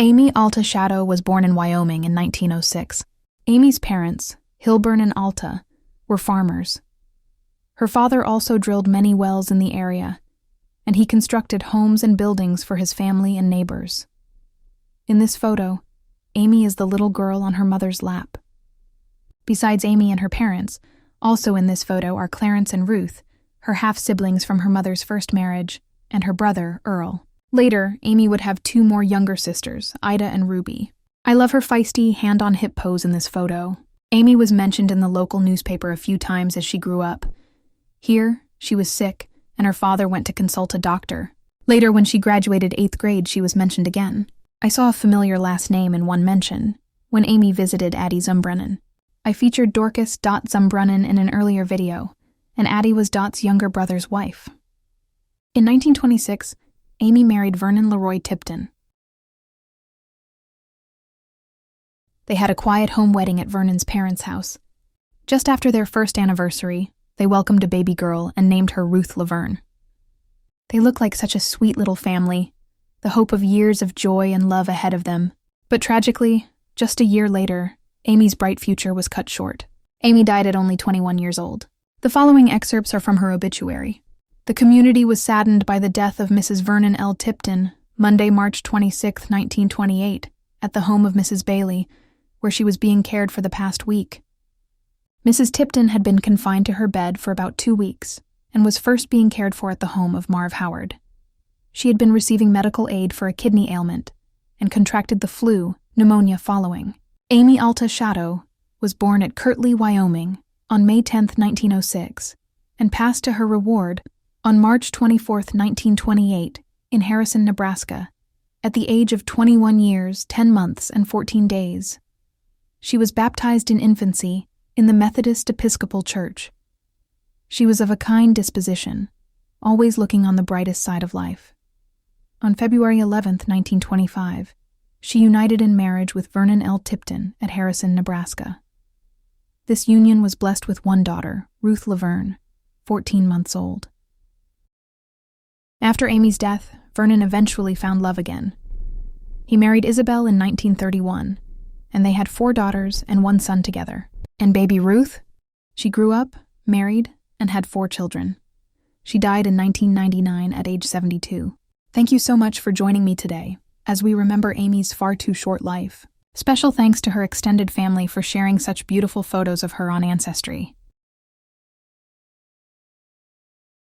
Amy Alta Shadow was born in Wyoming in 1906. Amy's parents, Hilburn and Alta, were farmers. Her father also drilled many wells in the area, and he constructed homes and buildings for his family and neighbors. In this photo, Amy is the little girl on her mother's lap. Besides Amy and her parents, also in this photo are Clarence and Ruth, her half-siblings from her mother's first marriage, and her brother, Earl. Later, Amy would have two more younger sisters, Ida and Ruby. I love her feisty, hand-on-hip pose in this photo. Amy was mentioned in the local newspaper a few times as she grew up. Here, she was sick, and her father went to consult a doctor. Later, when she graduated 8th grade, she was mentioned again. I saw a familiar last name in one mention, when Amy visited Addie Zumbrunnen. I featured Dorcas Zumbrunnen in an earlier video, and Addie was Dot's younger brother's wife. In 1926, Amy married Vernon Leroy Tipton. They had a quiet home wedding at Vernon's parents' house. Just after their first anniversary, they welcomed a baby girl and named her Ruth Laverne. They looked like such a sweet little family, the hope of years of joy and love ahead of them. But tragically, just a year later, Amy's bright future was cut short. Amy died at only 21 years old. The following excerpts are from her obituary. The community was saddened by the death of Mrs. Vernon L. Tipton, Monday, March 26, 1928, at the home of Mrs. Bailey, where she was being cared for the past week. Mrs. Tipton had been confined to her bed for about 2 weeks and was first being cared for at the home of Marv Howard. She had been receiving medical aid for a kidney ailment and contracted the flu, pneumonia following. Amy Alta Shadow was born at Kirtley, Wyoming, on May 10, 1906, and passed to her reward on March 24, 1928, in Harrison, Nebraska, at the age of 21 years, 10 months, and 14 days. She was baptized in infancy in the Methodist Episcopal Church. She was of a kind disposition, always looking on the brightest side of life. On February 11, 1925, she united in marriage with Vernon L. Tipton at Harrison, Nebraska. This union was blessed with one daughter, Ruth Laverne, 14 months old. After Amy's death, Vernon eventually found love again. He married Isabel in 1931, and they had 4 daughters and 1 son together. And baby Ruth? She grew up, married, and had 4 children. She died in 1999 at age 72. Thank you so much for joining me today, as we remember Amy's far too short life. Special thanks to her extended family for sharing such beautiful photos of her on Ancestry.